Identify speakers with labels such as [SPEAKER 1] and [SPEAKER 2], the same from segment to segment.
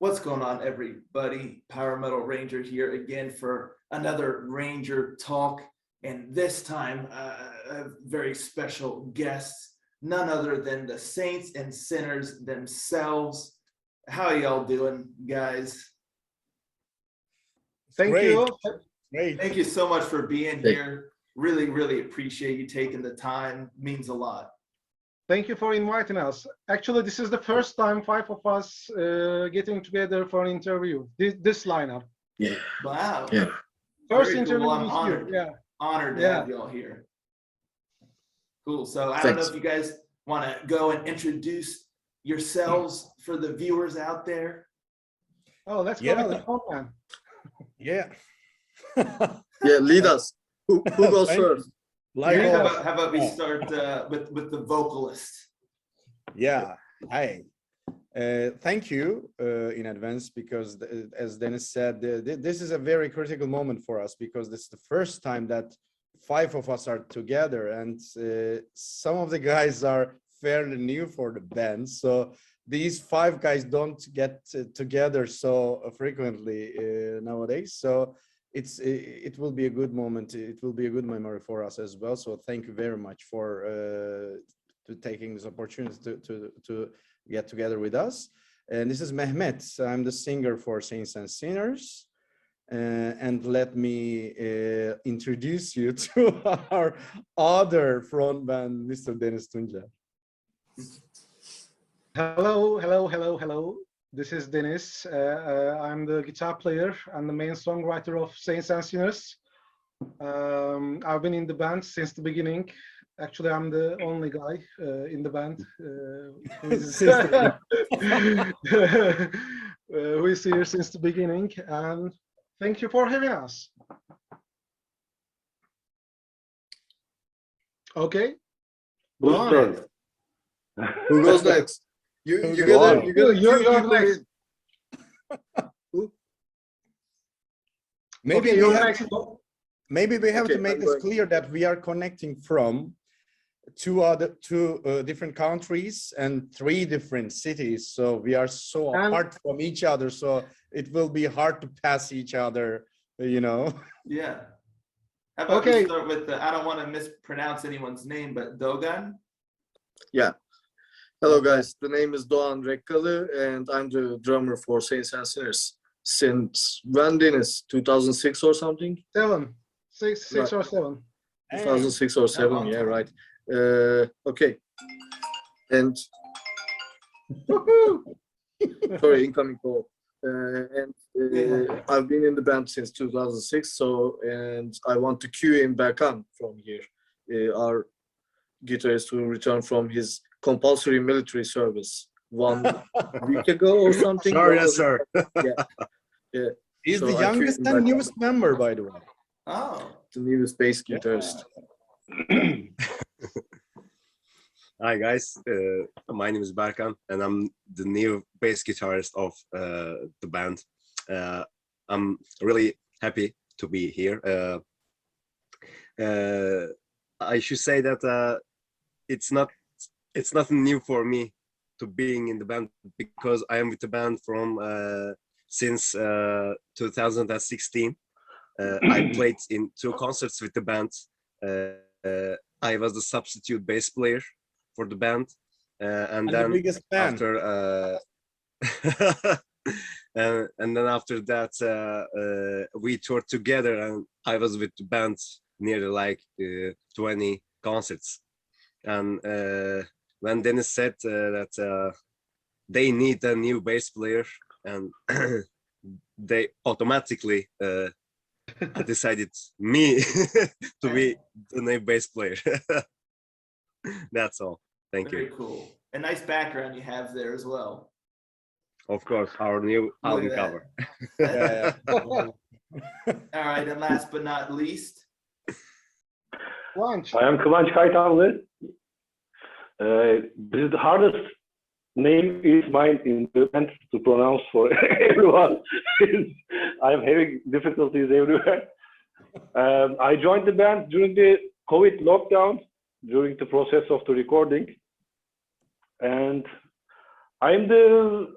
[SPEAKER 1] What's going on, everybody? Power Metal Ranger here again for another Ranger Talk. And this time, a very special guest, none other than the Saints and Sinners themselves. How y'all doing, guys?
[SPEAKER 2] Thank
[SPEAKER 3] Great.
[SPEAKER 2] you.
[SPEAKER 3] Great.
[SPEAKER 1] Thank you so much for being here. Really, really appreciate you taking the time. Means a lot.
[SPEAKER 2] Thank you for inviting us. Actually, this is the first time five of us getting together for an interview. This lineup.
[SPEAKER 4] Yeah.
[SPEAKER 1] Wow.
[SPEAKER 4] Yeah.
[SPEAKER 2] First
[SPEAKER 1] Very cool.
[SPEAKER 2] interview
[SPEAKER 1] Well, I'm
[SPEAKER 2] this
[SPEAKER 1] honored.
[SPEAKER 2] year. Yeah.
[SPEAKER 1] Honored to have y'all here. Cool. So I don't know
[SPEAKER 4] Thanks.
[SPEAKER 1] if you guys want to go and introduce yourselves for the viewers out there.
[SPEAKER 2] Oh, let's
[SPEAKER 3] Yeah.
[SPEAKER 2] go with the phone man.
[SPEAKER 3] Yeah.
[SPEAKER 4] Yeah, lead us. Who goes
[SPEAKER 3] Thank-
[SPEAKER 4] first?
[SPEAKER 3] Like
[SPEAKER 1] Yeah,
[SPEAKER 3] all-
[SPEAKER 1] how about we
[SPEAKER 3] yeah.
[SPEAKER 1] start with the vocalist?
[SPEAKER 3] Yeah. Hi. Thank you in advance because, as Dennis said, this is a very critical moment for us because this is the first time that five of us are together, and some of the guys are fairly new for the band. So these five guys don't get together so frequently nowadays. So it will be a good moment. It will be a good memory for us as well. So thank you very much for taking this opportunity to get together with us. And this is Mehmet. I'm the singer for Saints and Sinners. And let me introduce you to our other frontman, Mr. Dennis Tunca.
[SPEAKER 2] Hello. This is Dennis. I'm the guitar player and the main songwriter of Saints and Sinners. I've been in the band since the beginning. Actually, I'm the only guy in the band who is here since the beginning. And thank you for having us. Okay.
[SPEAKER 5] Who's
[SPEAKER 2] Go on.
[SPEAKER 5] turn?
[SPEAKER 4] Who goes next? You
[SPEAKER 3] Who
[SPEAKER 4] gotta
[SPEAKER 3] goes
[SPEAKER 4] you gotta
[SPEAKER 2] You're
[SPEAKER 4] cue people
[SPEAKER 2] next.
[SPEAKER 4] in.
[SPEAKER 3] Maybe
[SPEAKER 2] Okay,
[SPEAKER 3] we
[SPEAKER 2] you're
[SPEAKER 3] have
[SPEAKER 2] next.
[SPEAKER 3] maybe we have
[SPEAKER 4] Okay,
[SPEAKER 3] to make
[SPEAKER 4] I'm
[SPEAKER 3] this
[SPEAKER 4] going.
[SPEAKER 3] clear that we are connecting from two different countries and three different cities. So we are so
[SPEAKER 2] And-
[SPEAKER 3] apart from each other. So it will be hard to pass each other, you know.
[SPEAKER 1] Yeah. How about
[SPEAKER 2] Okay.
[SPEAKER 1] we start with the, I don't want to mispronounce anyone's name, but Dogan?
[SPEAKER 4] Yeah. Hello guys, the name is Doğan Rekkalı and I'm the drummer for Saints and Sinners since when, Dennis? 2006 or something?
[SPEAKER 2] 6
[SPEAKER 4] Right.
[SPEAKER 2] or 7.
[SPEAKER 4] 2006 or 7,
[SPEAKER 1] long
[SPEAKER 4] yeah,
[SPEAKER 1] time.
[SPEAKER 4] right. Okay. And sorry, incoming call. I've been in the band since 2006, so and I want to cue in Berkan from here, our guitarist who returned from his compulsory military service 1 week ago or something.
[SPEAKER 3] Sure, yes, sir.
[SPEAKER 4] Yeah,
[SPEAKER 3] He's
[SPEAKER 4] So
[SPEAKER 3] the
[SPEAKER 4] I cue
[SPEAKER 3] youngest
[SPEAKER 4] him
[SPEAKER 3] and
[SPEAKER 4] back
[SPEAKER 3] newest member, by the way.
[SPEAKER 1] Oh,
[SPEAKER 4] the newest bass guitarist.
[SPEAKER 5] Hi guys, my name is Berkan and I'm the new bass guitarist of the band. I'm really happy to be here. I should say that it's nothing new for me to being in the band because I am with the band from since 2016. I played in 2 concerts with the band. I was the substitute bass player for the band, and
[SPEAKER 3] And
[SPEAKER 5] then
[SPEAKER 3] the biggest fan.
[SPEAKER 5] after and then after that we toured together, and I was with the band nearly like 20 concerts. And when Dennis said that they need a new bass player, and they automatically decided me to be the new bass player. That's all. Thank you.
[SPEAKER 1] very cool. A nice background you have there as well.
[SPEAKER 5] Of course, our new
[SPEAKER 1] Look
[SPEAKER 5] album
[SPEAKER 1] at
[SPEAKER 5] cover.
[SPEAKER 1] that.
[SPEAKER 3] Yeah.
[SPEAKER 1] All right, and last but not least,
[SPEAKER 2] Kıvanç.
[SPEAKER 5] I am Kıvanç Kaytanlı. This is the hardest name is mine in the band to pronounce for everyone. I'm having difficulties everywhere. I joined the band during the COVID lockdown, during the process of the recording, and I'm the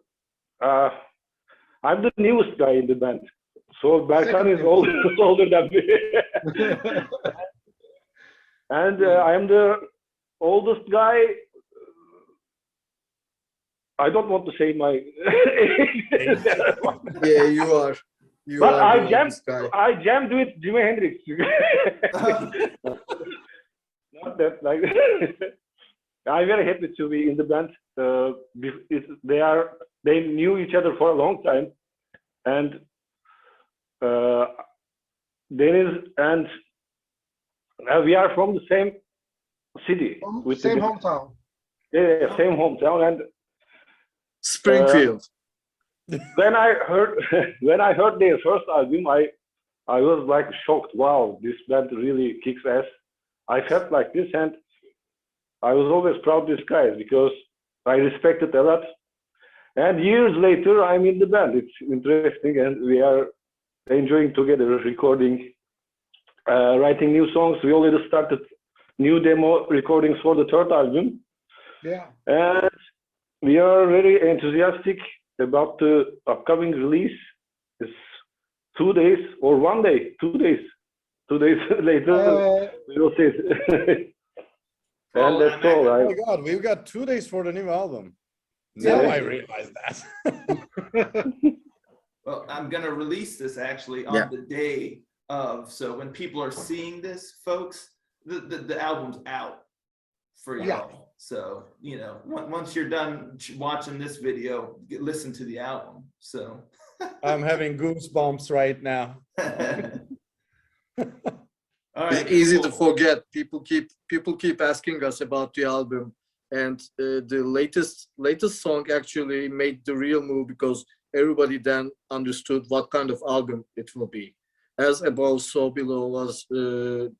[SPEAKER 6] I'm the newest guy in the band. So Berkan
[SPEAKER 2] Second
[SPEAKER 6] is
[SPEAKER 2] newest.
[SPEAKER 6] older than me. And I am the oldest guy. I don't want to say my age.
[SPEAKER 4] Yeah, you are. You
[SPEAKER 6] But
[SPEAKER 4] are the oldest guy.
[SPEAKER 6] I jammed with Jimi Hendrix. Not that like I'm very happy to be in the band. They knew each other for a long time, and Deniz and we are from the same city with
[SPEAKER 2] Same
[SPEAKER 6] the
[SPEAKER 2] hometown.
[SPEAKER 6] yeah, same hometown. And
[SPEAKER 4] Springfield.
[SPEAKER 6] when I heard their first album, I was like shocked. Wow, this band really kicks ass. I felt like this, and I was always proud of these guys because I respected a lot. And years later, I'm in the band. It's interesting, and we are enjoying together, recording, writing new songs. We already started new demo recordings for the third album,
[SPEAKER 2] Yeah.
[SPEAKER 6] and we are very enthusiastic about the upcoming release. It's 2 days or 1 day, 2 days. 2 days later, we will see it. And that's all.
[SPEAKER 3] Oh my God, we've got 2 days for the new album. Now
[SPEAKER 6] Yeah.
[SPEAKER 3] I realize that.
[SPEAKER 1] Well, I'm gonna release this actually on
[SPEAKER 4] Yeah.
[SPEAKER 1] the day of. So when people are seeing this, folks, the album's out for
[SPEAKER 2] Yeah.
[SPEAKER 1] y'all. So you know, once you're done watching this video, listen to the album. So
[SPEAKER 3] I'm having goosebumps right now.
[SPEAKER 1] all right,
[SPEAKER 4] It's easy to
[SPEAKER 1] cool.
[SPEAKER 4] forget. People keep asking us about the album, and the latest song actually made the real move because everybody then understood what kind of album it will be. As Above, So Below was,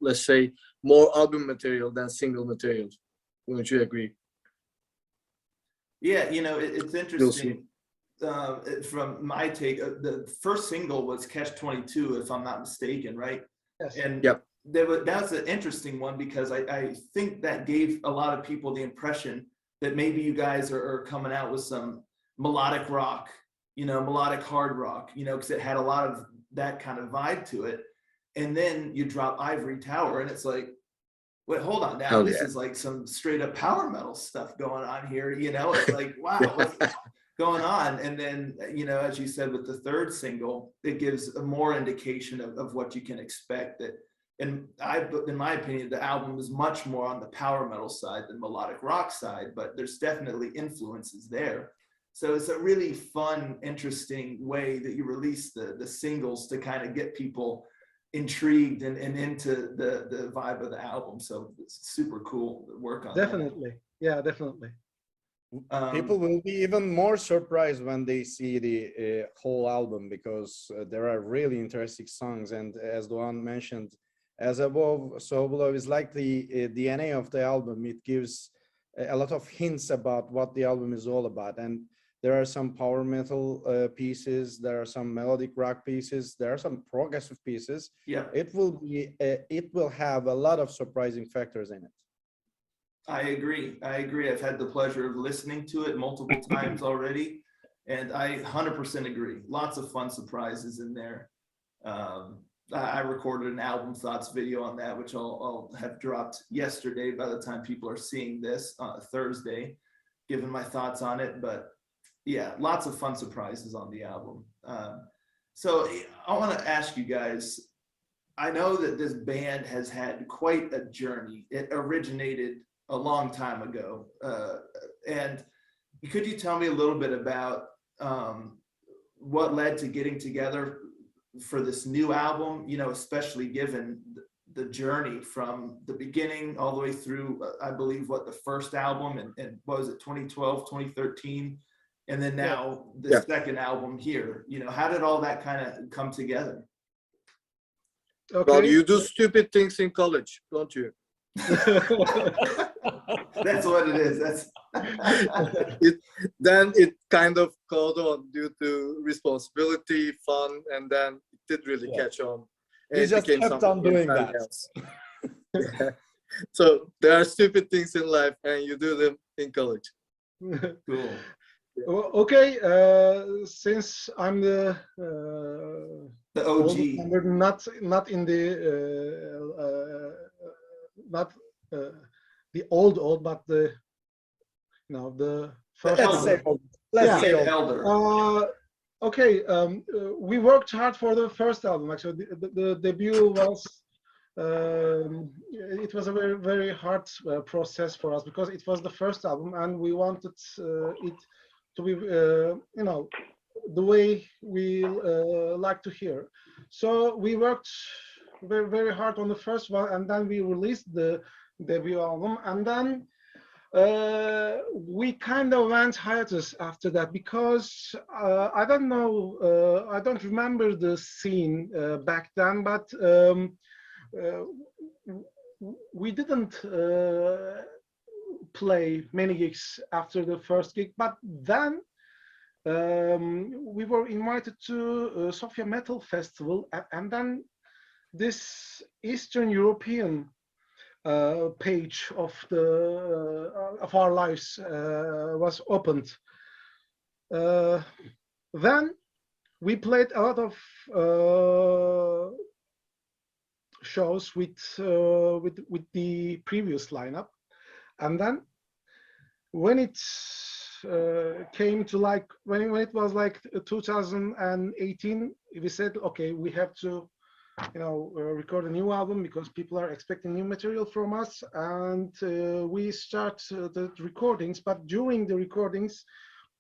[SPEAKER 4] let's say, more album material than single material. Wouldn't you agree?
[SPEAKER 1] Yeah, you know, it's interesting. From my take, the first single was Catch 22, if I'm not mistaken, right?
[SPEAKER 2] Yes.
[SPEAKER 1] And
[SPEAKER 4] Yep.
[SPEAKER 1] that's an interesting one because I think that gave a lot of people the impression that maybe you guys are coming out with some melodic rock, you know, melodic hard rock, you know, because it had a lot of that kind of vibe to it. And then you drop Ivory Tower and it's like, wait, hold on now.
[SPEAKER 4] Hell
[SPEAKER 1] This
[SPEAKER 4] yeah.
[SPEAKER 1] is like some straight up power metal stuff going on here. You know, it's like, wow, what's going on? And then, you know, as you said, with the third single, it gives a more indication of what you can expect. That, in my opinion, the album is much more on the power metal side than melodic rock side, but there's definitely influences there. So it's a really fun, interesting way that you release the singles to kind of get people intrigued and into the vibe of the album. So it's super cool work on
[SPEAKER 2] Definitely. Yeah, definitely.
[SPEAKER 3] People will be even more surprised when they see the whole album because there are really interesting songs. And as Doğan mentioned, As Above, So Below is like the DNA of the album. It gives a lot of hints about what the album is all about. And there are some power metal pieces, there are some melodic rock pieces, there are some progressive pieces.
[SPEAKER 1] Yeah,
[SPEAKER 3] It will have a lot of surprising factors in it.
[SPEAKER 1] I agree. I've had the pleasure of listening to it multiple times already, and I 100% agree. Lots of fun surprises in there. I recorded an album thoughts video on that, which I'll have dropped yesterday by the time people are seeing this Thursday, giving my thoughts on it. But yeah, lots of fun surprises on the album. So I want to ask you guys, I know that this band has had quite a journey. It originated a long time ago. And could you tell me a little bit about what led to getting together for this new album, you know, especially given the journey from the beginning all the way through, I believe, what the first album and what was it, 2012, 2013, and then now the second album here, you know, how did all that kind of come together?
[SPEAKER 2] Okay.
[SPEAKER 4] Well, you do stupid things in college, don't you?
[SPEAKER 1] That's what it is.
[SPEAKER 4] Then it kind of caught on due to responsibility, fun, and then it did really catch on. And
[SPEAKER 3] We
[SPEAKER 4] it
[SPEAKER 3] just
[SPEAKER 4] became
[SPEAKER 3] kept
[SPEAKER 4] something
[SPEAKER 3] on doing
[SPEAKER 4] entirely
[SPEAKER 3] that.
[SPEAKER 4] else. Yeah. So there are stupid things in life, and you do them in college.
[SPEAKER 1] Cool.
[SPEAKER 2] Okay, since I'm the
[SPEAKER 1] The
[SPEAKER 2] oldest
[SPEAKER 1] OG.
[SPEAKER 2] member, not in the not the old, but the the first
[SPEAKER 3] Let's say,
[SPEAKER 2] one.
[SPEAKER 3] let's
[SPEAKER 2] Yeah.
[SPEAKER 3] say,
[SPEAKER 1] Elder.
[SPEAKER 2] Okay, we worked hard for the first album. Actually, the debut was it was a very hard process for us because it was the first album and we wanted it to be the way we like to hear. So we worked very hard on the first one, and then we released the debut album, and then we kind of went hiatus after that because I don't know, I don't remember the scene back then, but uh, we didn't play many gigs after the first gig, but then we were invited to Sofia Metal Festival, and then this Eastern European page of our lives was opened. Then we played a lot of shows with the previous lineup, and then when it came to when it was like 2018, we said, okay, we have to record a new album because people are expecting new material from us, and we start the recordings. But during the recordings,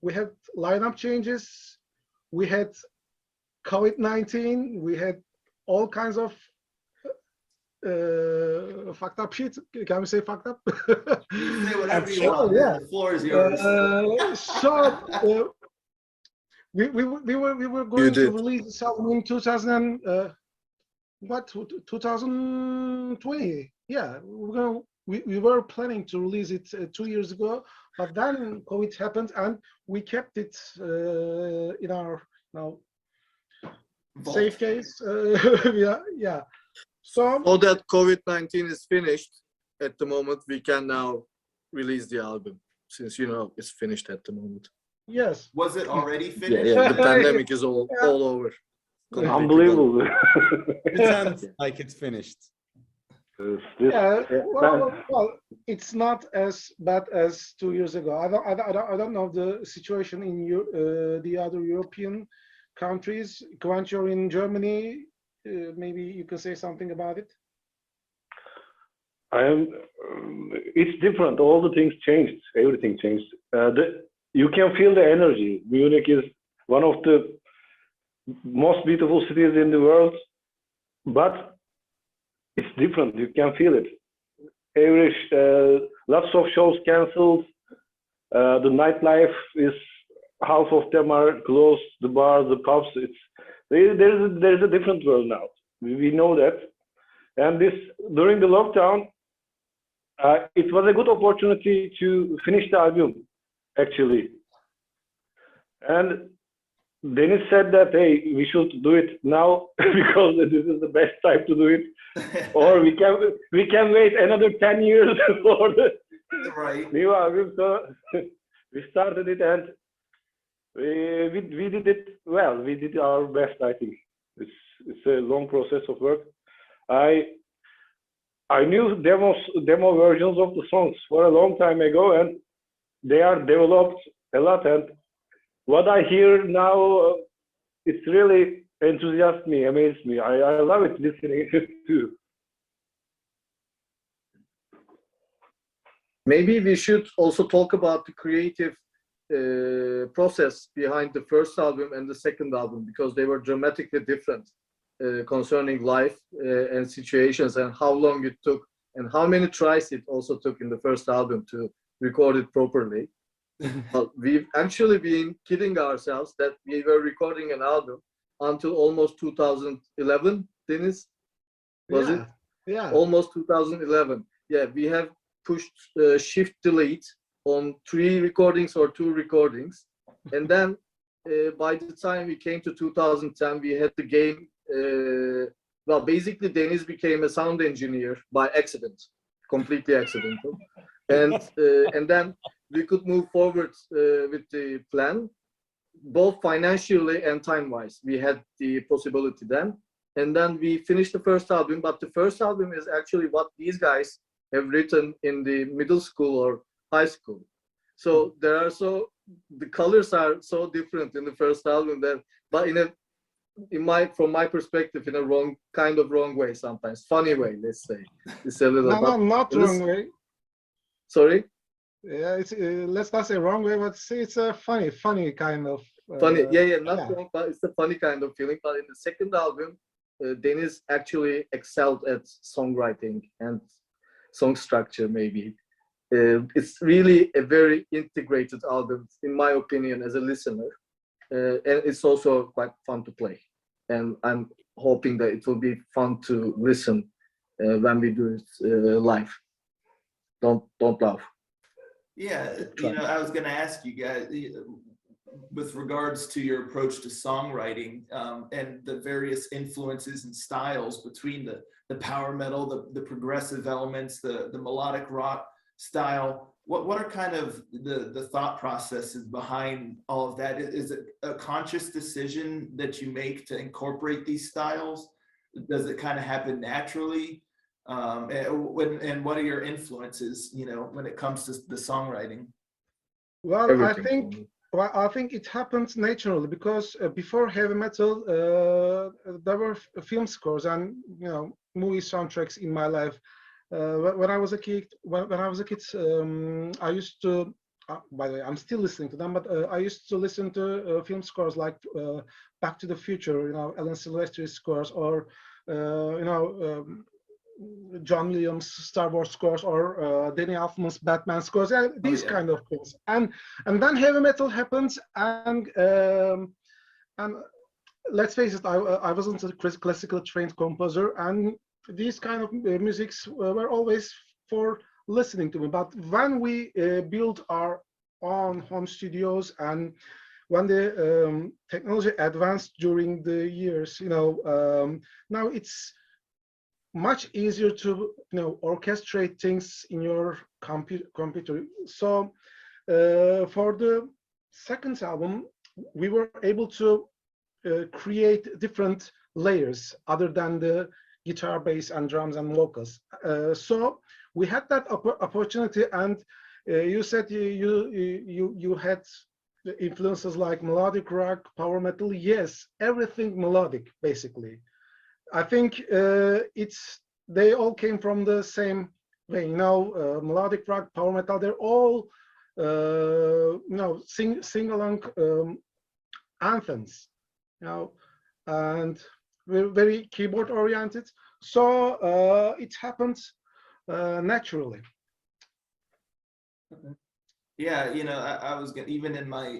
[SPEAKER 2] we had lineup changes, we had COVID-19, we had all kinds of fucked up shit. Can we say fucked up?
[SPEAKER 1] You say whatever you
[SPEAKER 3] Sure,
[SPEAKER 1] want.
[SPEAKER 2] yeah.
[SPEAKER 1] The floor is yours.
[SPEAKER 2] So we were going to release this album in 2020. Yeah, we were planning to release it 2 years ago, but then COVID happened and we kept it in our
[SPEAKER 1] Vault.
[SPEAKER 2] safe case. Yeah.
[SPEAKER 4] So that COVID-19 is finished at the moment, we can now release the album, since it's finished at the moment.
[SPEAKER 2] Yes.
[SPEAKER 1] Was it already finished?
[SPEAKER 4] Yeah, the pandemic is all over. Completely
[SPEAKER 6] Unbelievable.
[SPEAKER 3] pretend like it's finished.
[SPEAKER 2] Yeah, well, it's not as bad as 2 years ago. I don't know the situation in the other European countries. Kıvanç, you're in Germany. Maybe you can say something about it.
[SPEAKER 6] It's different. All the things changed. Everything changed. You can feel the energy. Munich is one of the most beautiful cities in the world, but it's different. You can feel it. Lots of shows canceled. The nightlife is, half of them are closed. The bars, the pubs. There's a different world now. We know that. And during the lockdown, it was a good opportunity to finish the album, actually. And Dennis said that, hey, we should do it now because this is the best time to do it, or we can wait another 10 years for the new album. So we started it and we did it well. We did our best, I think. It's a long process of work. I knew demo versions of the songs for a long time ago, and they are developed a lot. And what I hear now, it's really enthusiastic me, amazes me. I love it listening to.
[SPEAKER 4] Maybe we should also talk about the creative process behind the first album and the second album, because they were dramatically different concerning life and situations, and how long it took and how many tries it also took in the first album to record it properly. We've actually been kidding ourselves that we were recording an album until almost 2011, Dennis, was it?
[SPEAKER 2] Yeah.
[SPEAKER 4] Almost 2011. Yeah, we have pushed shift delete on 3 recordings or 2 recordings, and then by the time we came to 2010, we had the game. Well, basically, Dennis became a sound engineer by accident, completely accidental, and then we could move forward with the plan, both financially and time-wise. We had the possibility then. And then we finished the first album, but the first album is actually what these guys have written in the middle school or high school. So the colors are so different in the first album that, but from my perspective, in a wrong way sometimes, funny way, let's say. It's a little,
[SPEAKER 2] No, not wrong way.
[SPEAKER 4] Sorry?
[SPEAKER 2] Yeah, it's let's not say wrong way, but it's a funny kind of.
[SPEAKER 4] Funny, yeah, not wrong, but it's a funny kind of feeling. But in the second album, Deniz actually excelled at songwriting and song structure, maybe. It's really a very integrated album, in my opinion, as a listener. And it's also quite fun to play. And I'm hoping that it will be fun to listen when we do it live. Don't laugh.
[SPEAKER 1] Yeah, I was going to ask you guys, with regards to your approach to songwriting and the various influences and styles between the power metal, the progressive elements, the melodic rock style, what are kind of the thought processes behind all of that? Is it a conscious decision that you make to incorporate these styles? Does it kind of happen naturally? And what are your influences, when it comes to the songwriting?
[SPEAKER 2] Well,
[SPEAKER 4] Everything.
[SPEAKER 2] I think it happened naturally because before heavy metal, there were film scores and movie soundtracks in my life. When I was a kid, I used to. By the way, I'm still listening to them, but I used to listen to film scores like Back to the Future, Alan Silvestri's scores, or John Williams' Star Wars scores, or Danny Elfman's Batman scores, these kind of things. And then heavy metal happens, and let's face it, I wasn't a classical trained composer, and these kind of musics were always for listening to me. But when we built our own home studios, and when the technology advanced during the years, now it's much easier to orchestrate things in your computer. So for the second album, we were able to create different layers other than the guitar, bass, and drums and vocals. So we had that opportunity, and you said you had influences like melodic rock, power metal. Yes, everything melodic, basically. I think they all came from the same way. Melodic rock, power metal, they're all sing along anthems, and we're very keyboard oriented. So it happens naturally.
[SPEAKER 1] Yeah, I was gonna, even in my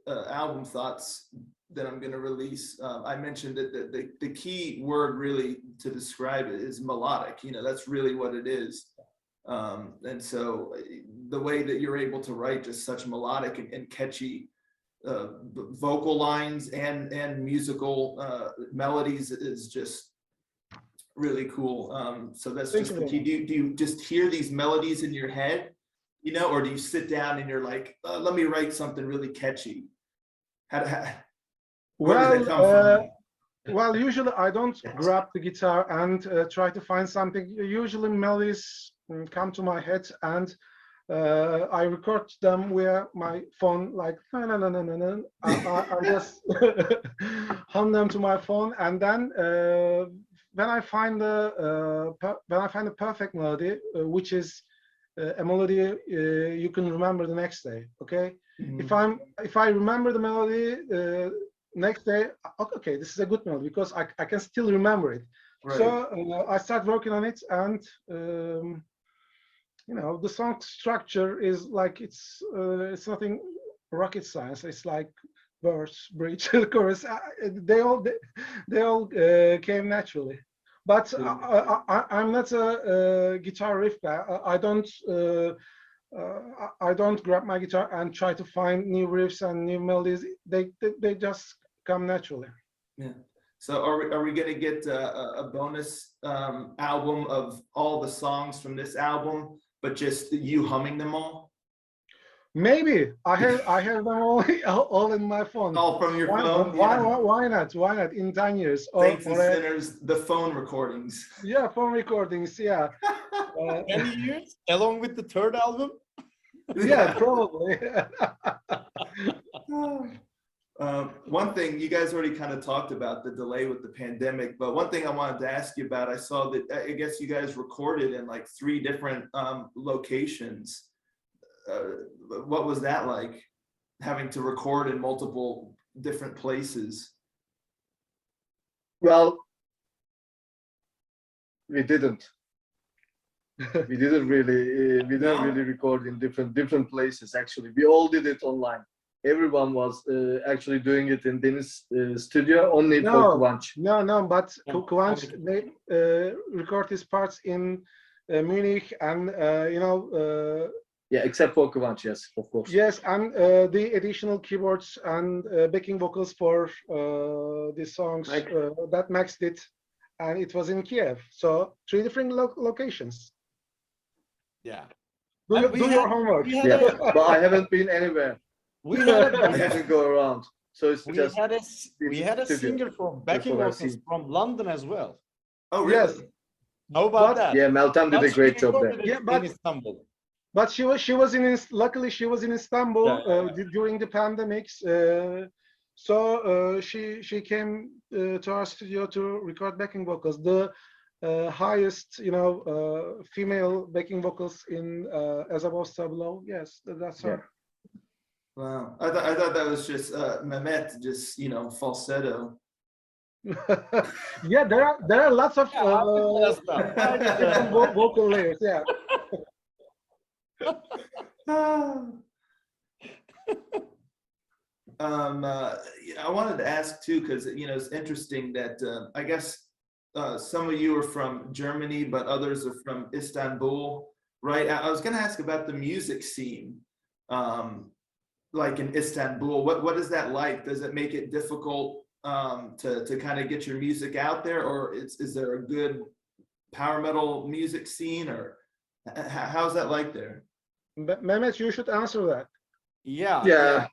[SPEAKER 1] album thoughts that I'm going to release, I mentioned that the key word really to describe it is melodic. That's really what it is. And so the way that you're able to write just such melodic and catchy vocal lines and musical melodies is just really cool. So that's just the key. Do you just hear these melodies in your head, or do you sit down and you're like, let me write something really catchy? Where does that come from?
[SPEAKER 2] Well, usually I don't grab the guitar and try to find something. Usually melodies come to my head, and I record them with my phone, like I just hum them to my phone, and then when I find the perfect melody, which is a melody you can remember the next day. Okay, if I remember the melody next day, okay, this is a good melody because I can still remember it. Right. So I start working on it, and the song structure is like it's nothing rocket science. It's like verse, bridge, chorus. They all came naturally. But I'm not a guitar riff guy. I don't grab my guitar and try to find new riffs and new melodies. They just come naturally.
[SPEAKER 1] Yeah. So are we going to get a bonus album of all the songs from this album but just you humming them all?
[SPEAKER 2] Maybe I have them all in my phone.
[SPEAKER 1] All from your phone? Yeah.
[SPEAKER 2] Why not? Why not? In 10 years
[SPEAKER 1] Saints and
[SPEAKER 2] or
[SPEAKER 1] Sinners, the phone recordings.
[SPEAKER 2] yeah, phone recordings. Yeah,
[SPEAKER 3] 10 years along with the third album.
[SPEAKER 2] yeah, probably.
[SPEAKER 1] One thing you guys already kind of talked about the delay with the pandemic, but one thing I wanted to ask you about, I saw that I guess you guys recorded in like 3 different locations. What was that like, having to record in multiple different places?
[SPEAKER 4] Well, we didn't. We didn't really record in different places. Actually, we all did it online. Everyone was actually doing it in Deniz studio only for Kıvanç.
[SPEAKER 2] No, but
[SPEAKER 3] Yeah,
[SPEAKER 2] Kıvanç they record his parts in Munich and
[SPEAKER 4] Yeah, except for Kıvanç, yes, of course.
[SPEAKER 2] yes, and the additional keyboards and backing vocals for the songs that Max did, and it was in Kiev. So 3 different locations.
[SPEAKER 3] Yeah.
[SPEAKER 2] Do
[SPEAKER 3] And
[SPEAKER 2] your homework.
[SPEAKER 4] Yeah, but I haven't been anywhere.
[SPEAKER 3] We had
[SPEAKER 4] I didn't go around, so it's just
[SPEAKER 3] we had a
[SPEAKER 4] studio.
[SPEAKER 3] singer from backing
[SPEAKER 4] what I've
[SPEAKER 3] vocals
[SPEAKER 4] seen.
[SPEAKER 3] from London as well.
[SPEAKER 1] Oh, really?
[SPEAKER 2] Yes.
[SPEAKER 3] How about
[SPEAKER 2] But-
[SPEAKER 3] that?
[SPEAKER 4] Yeah, Meltem did a
[SPEAKER 3] But
[SPEAKER 4] great
[SPEAKER 3] she
[SPEAKER 4] job there.
[SPEAKER 3] recorded it
[SPEAKER 2] Yeah, but-
[SPEAKER 3] in Istanbul.
[SPEAKER 2] But she was in luckily she was in Istanbul
[SPEAKER 3] Yeah.
[SPEAKER 2] during the pandemics. So she came to our studio to record backing vocals. The highest, female backing vocals in As Above So Below. Yes, that's her.
[SPEAKER 1] Wow. I thought that was just Mehmet, just, falsetto.
[SPEAKER 2] Yeah, there are lots of
[SPEAKER 3] That's
[SPEAKER 2] different vocal layers. Yeah.
[SPEAKER 1] I wanted to ask too, because it's interesting that I guess some of you are from Germany, but others are from Istanbul, right? I was going to ask about the music scene, like in Istanbul. What is that like? Does it make it difficult to kind of get your music out there, or is there a good power metal music scene, or how's that like there?
[SPEAKER 2] Mehmet, you should answer that.
[SPEAKER 3] Yeah.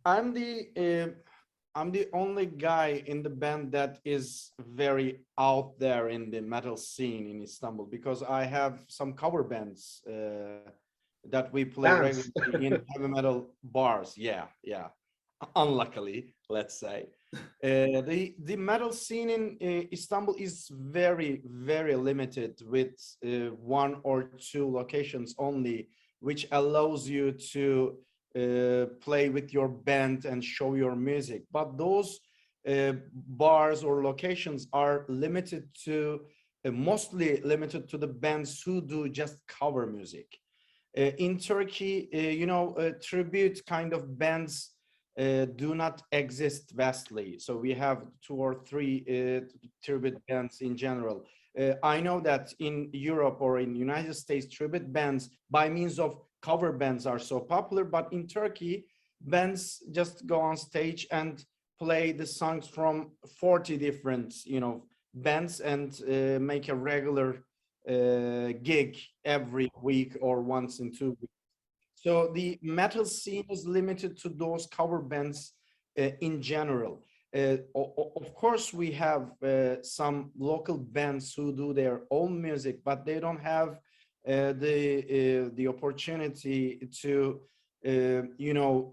[SPEAKER 3] I'm the only guy in the band that is very out there in the metal scene in Istanbul, because I have some cover bands that we play
[SPEAKER 2] Bands.
[SPEAKER 3] regularly in heavy metal bars. Yeah. Unluckily, let's say. The metal scene in Istanbul is very, very limited, with 1 or 2 locations only, which allows you to play with your band and show your music. But those bars or locations are limited to mostly limited to the bands who do just cover music. In Turkey, tribute kind of bands do not exist vastly. So we have 2 or 3 tribute bands in general. I know that in Europe or in United States, tribute bands by means of cover bands are so popular, but in Turkey, bands just go on stage and play the songs from 40 different, bands, and make a regular gig every week or once in 2 weeks. So the metal scene is limited to those cover bands in general. Of course, we have some local bands who do their own music, but they don't have the opportunity to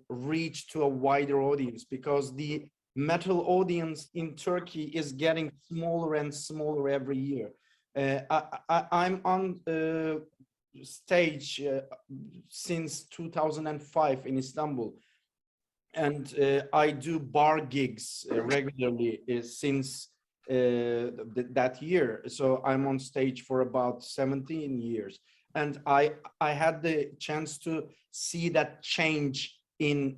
[SPEAKER 3] reach to a wider audience, because the metal audience in Turkey is getting smaller and smaller every year. I'm on stage since 2005 in Istanbul, and I do bar gigs regularly since that year. So I'm on stage for about 17 years, and I had the chance to see that change in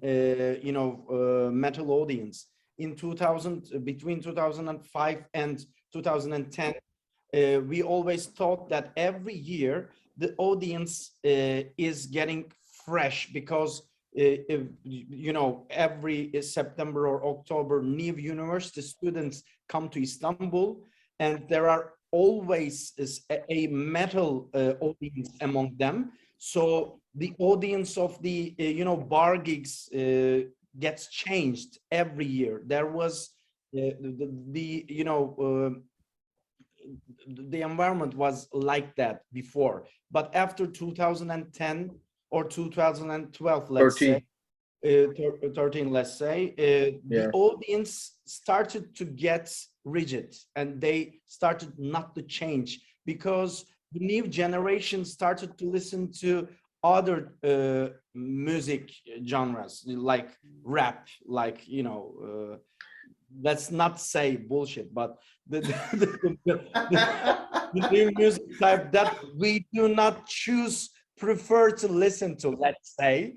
[SPEAKER 3] metal audience in between 2005 and 2010. We always thought that every year the audience is getting fresh, because every September or October, new university students come to Istanbul, and there are always is a metal audience among them. So the audience of the bar gigs gets changed every year. There was the environment was like that before, but after 2010 or 2012, let's say 13, let's say, the audience started to get rigid and they started not to change because the new generation started to listen to other music genres like rap, like let's not say bullshit, but the new music type that we do not prefer to listen to, let's say.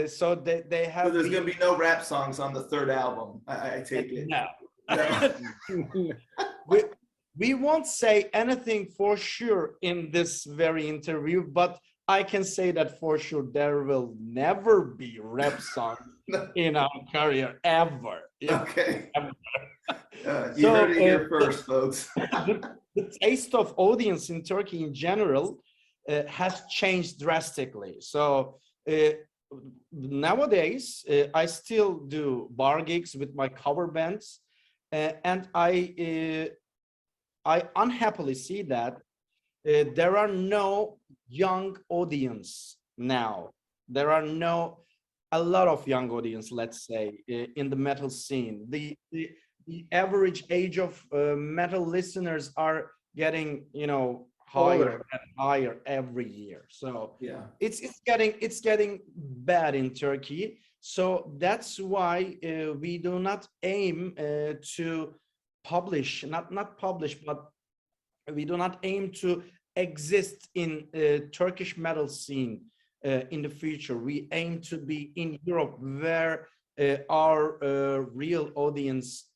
[SPEAKER 3] So they have.
[SPEAKER 1] So there's going to be no rap songs on the third album. I take it.
[SPEAKER 3] No.
[SPEAKER 1] No.
[SPEAKER 3] we won't say anything for sure in this very interview, but I can say that for sure there will never be rap songs in our career ever.
[SPEAKER 1] Okay.
[SPEAKER 3] Ever.
[SPEAKER 1] You heard it here first, folks.
[SPEAKER 3] The taste of audience in Turkey in general has changed drastically. So nowadays, I still do bar gigs with my cover bands, and I unhappily see that there are no young audience now. There are a lot of young audience, let's say, in the metal scene. The average age of metal listeners are getting, higher and higher every year. So
[SPEAKER 1] yeah,
[SPEAKER 3] it's getting bad in Turkey. So that's why we do not aim to publish, not publish, but we do not aim to exist in Turkish metal scene in the future. We aim to be in Europe, where our real audience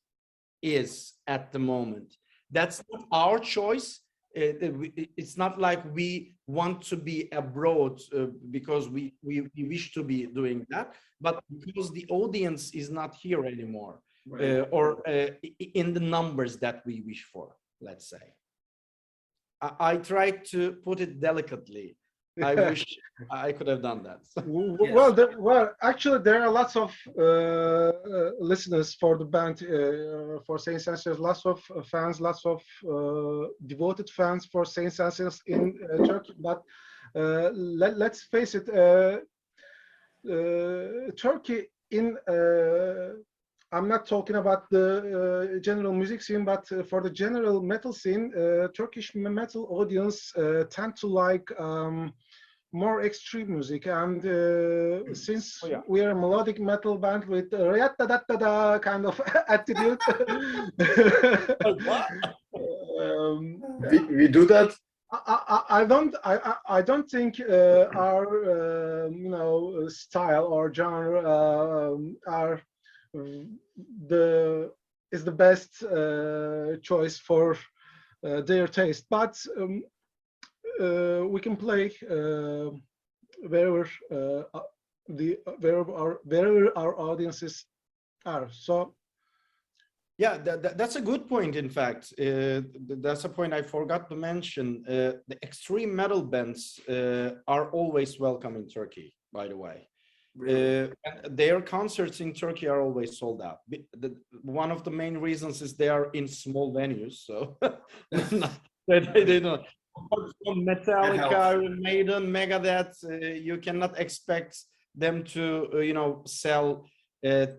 [SPEAKER 3] is at the moment. That's not our choice. It's not like we want to be abroad because we wish to be doing that, but because the audience is not here anymore,
[SPEAKER 1] right.
[SPEAKER 3] or in the numbers that we wish for, let's say. I tried to put it delicately. I wish I could have done that.
[SPEAKER 2] Well, actually, there are lots of listeners for the band, for Saint Sanciers, lots of fans, lots of devoted fans for Saint Sanciers in Turkey. But let's face it, Turkey in I'm not talking about the general music scene, but for the general metal scene, Turkish metal audience tend to like more extreme music. And since we are a melodic metal band with kind of attitude,
[SPEAKER 4] we do that.
[SPEAKER 2] I don't think our style or genre are the best choice for their taste, but we can play wherever our audiences are. So
[SPEAKER 3] yeah, that's a good point. In fact, that's a point I forgot to mention. The extreme metal bands are always welcome in Turkey, by the way.
[SPEAKER 1] Really?
[SPEAKER 3] And their concerts in Turkey are always sold out. One of the main reasons is they are in small venues, so they don't. From Metallica, Iron Maiden, Megadeth, you cannot expect them to sell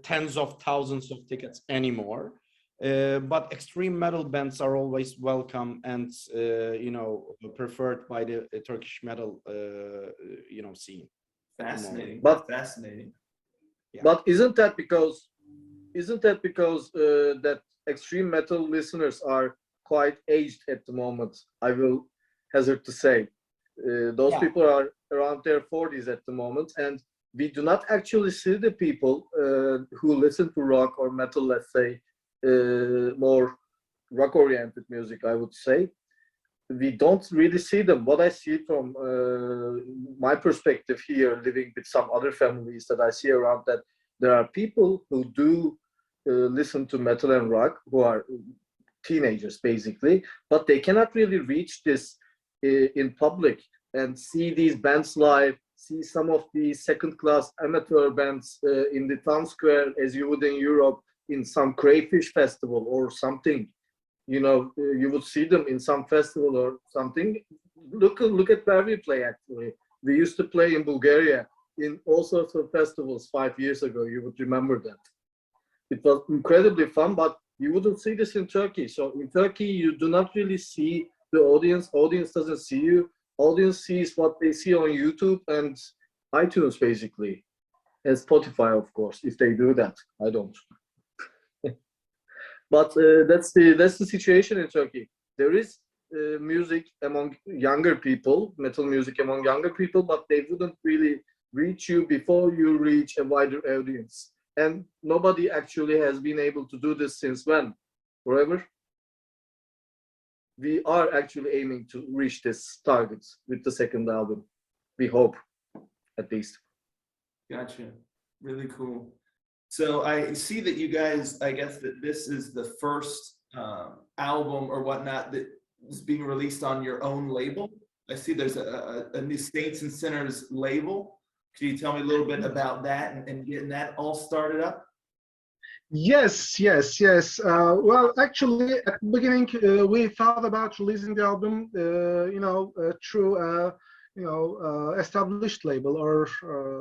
[SPEAKER 3] tens of thousands of tickets anymore. But extreme metal bands are always welcome and preferred by the Turkish metal scene.
[SPEAKER 1] Fascinating.
[SPEAKER 4] But
[SPEAKER 1] fascinating.
[SPEAKER 3] Yeah.
[SPEAKER 4] But isn't that because that extreme metal listeners are quite aged at the moment? I will hazard to say those people are around their 40s at the moment, and we do not actually see the people who listen to rock or metal, let's say, more rock-oriented music, I would say. We don't really see them. What I see from my perspective here, living with some other families that I see around, that there are people who do listen to metal and rock, who are teenagers basically, but they cannot really reach this in public and see these bands live, see some of the second-class amateur bands in the town square as you would in Europe in some crayfish festival or something. You know, you would see them in some festival or something. Look at where we play actually. We used to play in Bulgaria in all sorts of festivals 5 years ago. You would remember that. It was incredibly fun, but you wouldn't see this in Turkey. So in Turkey, you do not really see the audience. Audience doesn't see you. Audience sees what they see on YouTube and iTunes, basically, and Spotify, of course, if they do that. I don't. But that's the situation in Turkey. There is music among younger people, metal music among younger people, but they wouldn't really reach you before you reach a wider audience. And nobody actually has been able to do this since when? Forever? We are actually aiming to reach this target with the second album. We hope, at least.
[SPEAKER 1] Gotcha. Really cool. So I see that you guys, I guess that this is the first album or whatnot that is being released on your own label. I see there's a new Saints and Sinners label. Can you tell me a little bit about that and getting that all started up?
[SPEAKER 2] Yes. Well, actually, at the beginning, we thought about releasing the album, through established label or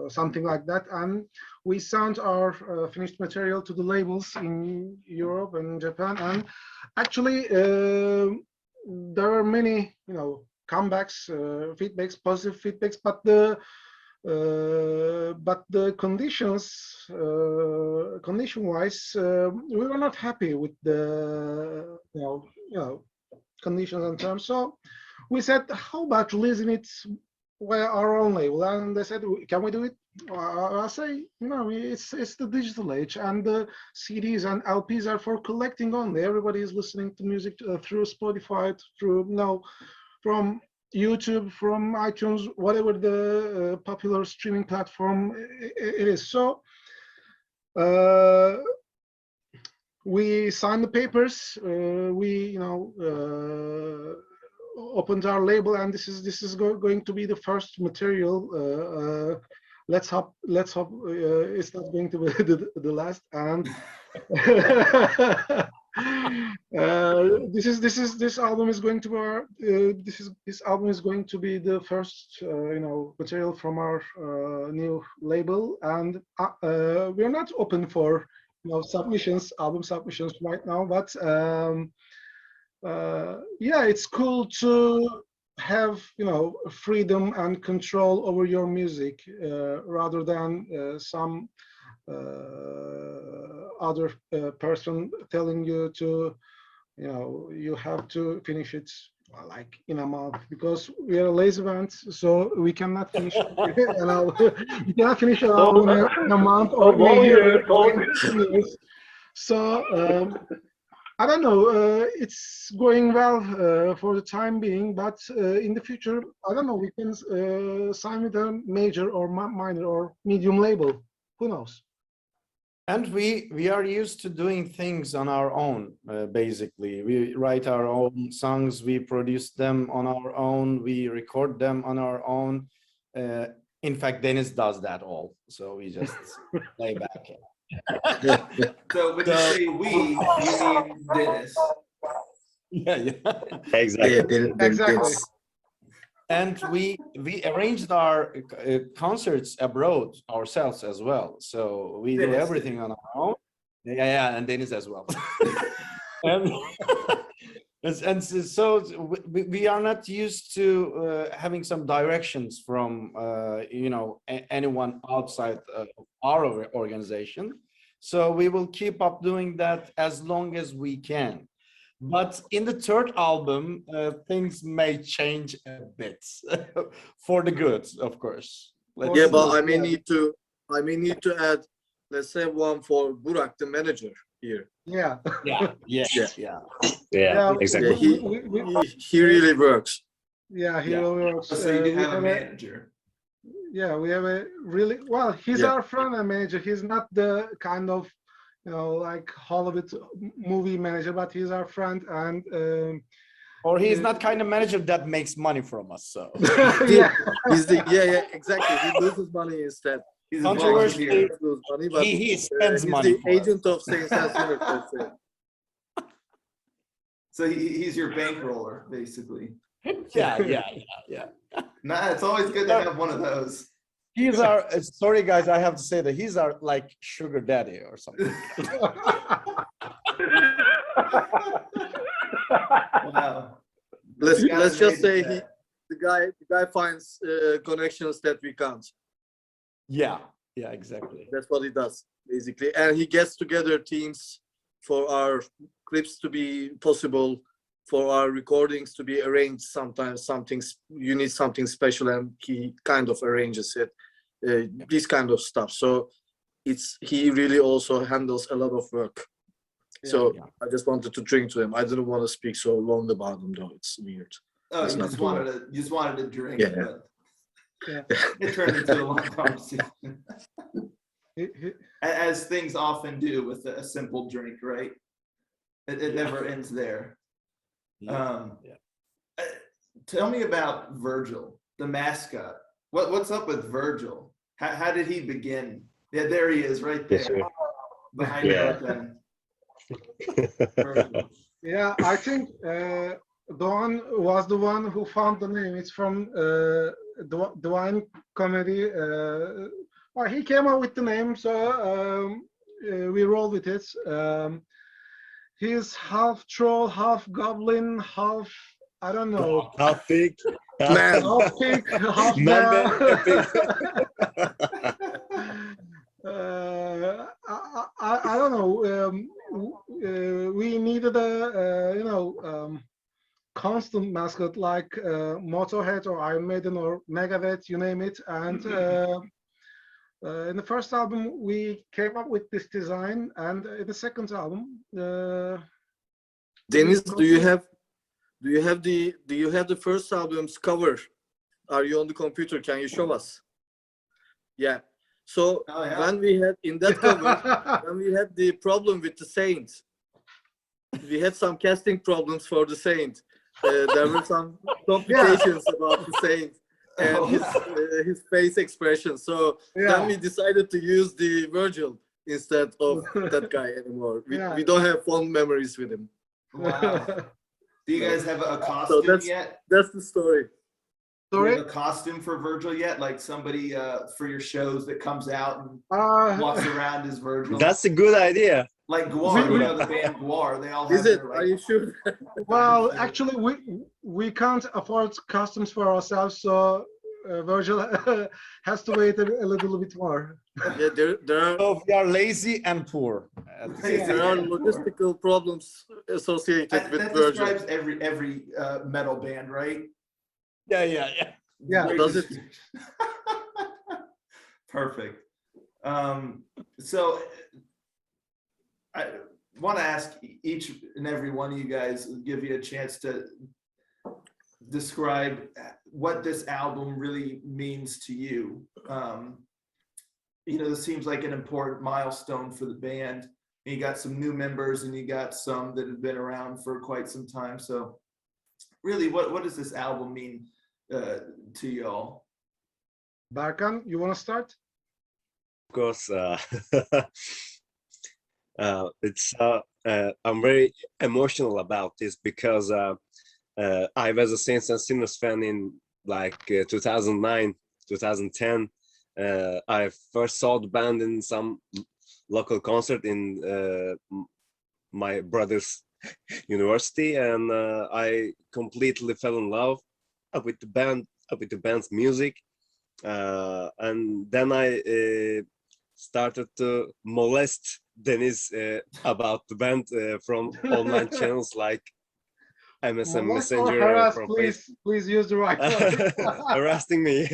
[SPEAKER 2] something like that, and we sent our finished material to the labels in Europe and Japan, and actually, there are many, comebacks, feedbacks, positive feedbacks, but the condition-wise, we were not happy with the conditions and terms. So we said, how about releasing it via our own label? And they said, can we do it? I say, it's the digital age, and the CDs and LPs are for collecting only. Everybody is listening to music through Spotify, through from YouTube, from iTunes, whatever the popular streaming platform it is. So we signed the papers. We opened our label, and this is going to be the first material. Let's hope it's not going to be the last. And this album is going to be this album is going to be the first material from our new label, and we are not open for album submissions right now, but yeah, it's cool to have freedom and control over your music rather than some other person telling you to you have to finish it like in a month, because we are a lazy band, so we cannot finish we cannot finish an album in a month or in a year or in 2 years. So I don't know, it's going well for the time being, but in the future, I don't know, we can sign with a major or minor or medium label. Who knows?
[SPEAKER 3] And we are used to doing things on our own, basically. We write our own songs, we produce them on our own, we record them on our own. In fact, Dennis does that all, so we just lay back.
[SPEAKER 1] So when you say we, you mean Dennis.
[SPEAKER 3] Yeah.
[SPEAKER 5] Exactly.
[SPEAKER 2] Exactly.
[SPEAKER 3] And we arranged our concerts abroad ourselves as well. So we do
[SPEAKER 1] Dennis
[SPEAKER 3] everything on our own. Yeah, and Dennis as well. and so we are not used to having some directions from anyone outside our organization. So we will keep up doing that as long as we can. But in the third album, things may change a bit for the good, of course.
[SPEAKER 4] Yeah, but I may need to add, let's say, one for Burak, the manager here.
[SPEAKER 2] Yeah.
[SPEAKER 5] Yeah, exactly.
[SPEAKER 4] Yeah, he really works.
[SPEAKER 2] Yeah, he really works.
[SPEAKER 1] So you do
[SPEAKER 2] We
[SPEAKER 1] have a
[SPEAKER 2] have
[SPEAKER 1] manager.
[SPEAKER 2] Yeah, we have a really, well, he's
[SPEAKER 4] Yeah.
[SPEAKER 2] our front end manager. He's not the kind of, like Hollywood movie manager, but he's our friend, and
[SPEAKER 3] Or he's not kind of manager that makes money from us. So
[SPEAKER 2] yeah,
[SPEAKER 4] He's the yeah, exactly. He loses money instead.
[SPEAKER 1] He's a
[SPEAKER 3] Controversy.
[SPEAKER 1] volunteer.
[SPEAKER 4] He loses money, but
[SPEAKER 3] he spends
[SPEAKER 4] he's
[SPEAKER 3] money
[SPEAKER 4] the
[SPEAKER 3] for us.
[SPEAKER 4] agent of Saints and Sinners, let's say.
[SPEAKER 1] So he's your bankroller, basically.
[SPEAKER 3] Yeah.
[SPEAKER 1] Nah, it's always good to have one of those.
[SPEAKER 3] He's our sorry guys, I have to say that he's our like sugar daddy or something.
[SPEAKER 1] Wow.
[SPEAKER 4] Let's
[SPEAKER 1] You gotta
[SPEAKER 4] let's just
[SPEAKER 1] admit
[SPEAKER 4] say
[SPEAKER 1] that.
[SPEAKER 4] the guy finds connections that we can't.
[SPEAKER 3] Yeah, exactly.
[SPEAKER 4] That's what he does basically, and he gets together teams for our clips to be possible, for our recordings to be arranged. Sometimes you need something special, and he kind of arranges it. This kind of stuff. So he really also handles a lot of work. So
[SPEAKER 3] Yeah.
[SPEAKER 4] I just wanted to drink to him. I didn't want to speak so long about him though. It's weird.
[SPEAKER 1] Oh,
[SPEAKER 4] It's
[SPEAKER 1] you
[SPEAKER 4] not
[SPEAKER 1] just wanted to drink,
[SPEAKER 4] Yeah.
[SPEAKER 1] but
[SPEAKER 2] yeah.
[SPEAKER 1] it turned into a long conversation.
[SPEAKER 2] He-
[SPEAKER 1] As things often do with a simple drink, right? It never ends there.
[SPEAKER 3] Yeah.
[SPEAKER 1] Tell me about Virgil, the mascot. What's up with Virgil? How did he begin? Yeah, there he is, right
[SPEAKER 5] Yes,
[SPEAKER 1] there,
[SPEAKER 5] sir.
[SPEAKER 1] behind
[SPEAKER 5] Yeah.
[SPEAKER 1] the curtain. Virgil.
[SPEAKER 2] Yeah, I think Doğan was the one who found the name. It's from Doğan Comedy. Well, he came up with the name, so we roll with it. He's half troll, half goblin, half, I don't know,
[SPEAKER 5] How big?
[SPEAKER 4] Man,
[SPEAKER 2] half pig, half
[SPEAKER 5] Man,
[SPEAKER 2] bear.
[SPEAKER 5] big.
[SPEAKER 2] I don't know. We needed a constant mascot like Motorhead or Iron Maiden or Megadeth, you name it. And in the first album, we came up with this design, and in the second album,
[SPEAKER 4] Deniz, do you have the first album's cover? Are you on the computer? Can you show us? Yeah. So
[SPEAKER 1] Oh, yeah.
[SPEAKER 4] when we had in that cover, when we had the problem with the Saint, we had some casting problems for the Saint. There were some complications about the Saint and his face expression. So then we decided to use the Virgil instead of that guy anymore. We don't have fond memories with him.
[SPEAKER 1] Wow. Do you guys have a
[SPEAKER 4] So
[SPEAKER 1] costume yet?
[SPEAKER 4] that's the story.
[SPEAKER 1] Do you
[SPEAKER 2] Sorry.
[SPEAKER 1] have a costume for Virgil yet? Like somebody for your shows that comes out and walks around as Virgil?
[SPEAKER 5] That's a good idea.
[SPEAKER 1] Like Guar, you know the band Guar. They all have
[SPEAKER 4] Is it?
[SPEAKER 1] their,
[SPEAKER 4] Are
[SPEAKER 1] like,
[SPEAKER 4] you sure?
[SPEAKER 2] Well, actually, we can't afford costumes for ourselves, so Virgil has to wait a little bit more.
[SPEAKER 4] Yeah, there are
[SPEAKER 3] So we are lazy and poor.
[SPEAKER 4] there are logistical problems associated with
[SPEAKER 1] that
[SPEAKER 4] Virgil.
[SPEAKER 1] describes every metal band, right?
[SPEAKER 3] Yeah.
[SPEAKER 2] Yeah.
[SPEAKER 1] Great
[SPEAKER 4] Does it?
[SPEAKER 1] description. Perfect. So I want to ask each and every one of you guys, give you a chance to describe what this album really means to you. This seems like an important milestone for the band. You got some new members and you got some that have been around for quite some time. So really, what does this album mean to y'all?
[SPEAKER 2] Barkan, you want to start?
[SPEAKER 5] Of course, it's I'm very emotional about this because I was a Saints and Sinners fan in like 2009, 2010. I first saw the band in some local concert in my brother's university, and I completely fell in love with the band, with the band's music, and then I started to molest Deniz about the band from online channels like MSN
[SPEAKER 2] Molest or
[SPEAKER 5] Messenger
[SPEAKER 2] harass,
[SPEAKER 5] from
[SPEAKER 2] please use the right word.
[SPEAKER 5] harassing me.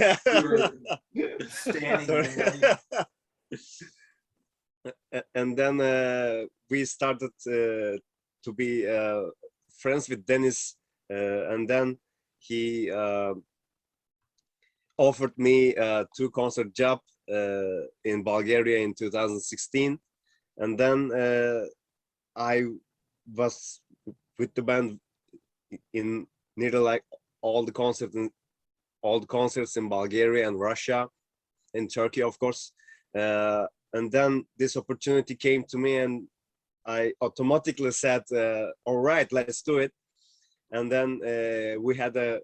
[SPEAKER 1] You were standing
[SPEAKER 5] Sorry.
[SPEAKER 1] there.
[SPEAKER 5] And then we started to be friends with Dennis, and then he offered me a 2-concert job in Bulgaria in 2016, and then I was with the band in nearly like all the concerts in Bulgaria and Russia, in Turkey, of course. And then this opportunity came to me, and I automatically said, "All right, let's do it." And then we had a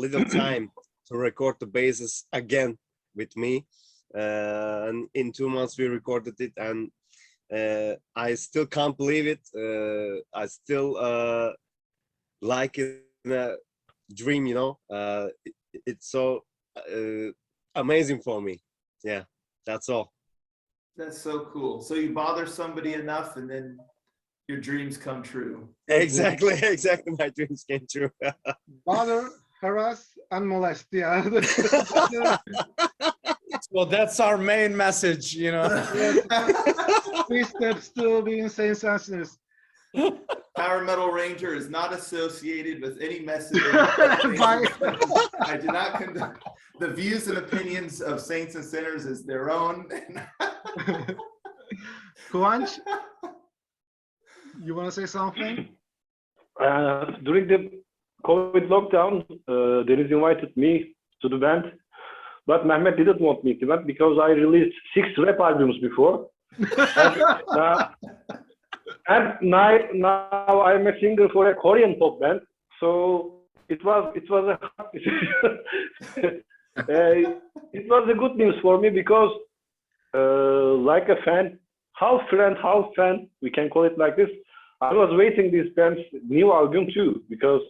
[SPEAKER 5] little time to record the basses again with me. And in 2 months we recorded it, and I still can't believe it. I still like it in a dream, you know. It's so amazing for me. Yeah, that's all.
[SPEAKER 1] That's so cool. So you bother somebody enough and then your dreams come true.
[SPEAKER 5] Exactly, exactly. My dreams came true.
[SPEAKER 2] Bother, harass, and molest. Yeah.
[SPEAKER 3] Well, that's our main message, you know.
[SPEAKER 2] 3 steps to being saints and sinners.
[SPEAKER 1] Power Metal Ranger is not associated with any message.
[SPEAKER 2] Bye.
[SPEAKER 1] I do not condone the views and opinions of saints and sinners is their own.
[SPEAKER 2] Kıvanç, you want to say something?
[SPEAKER 6] During the COVID lockdown, Deniz invited me to the band, but Mehmet didn't want me to band because I released 6 rap albums before. And now I'm a singer for a Korean pop band, so it was a hard decision. It was a good news for me because, like a fan, half friend, half fan, we can call it like this. I was waiting this band's new album too, because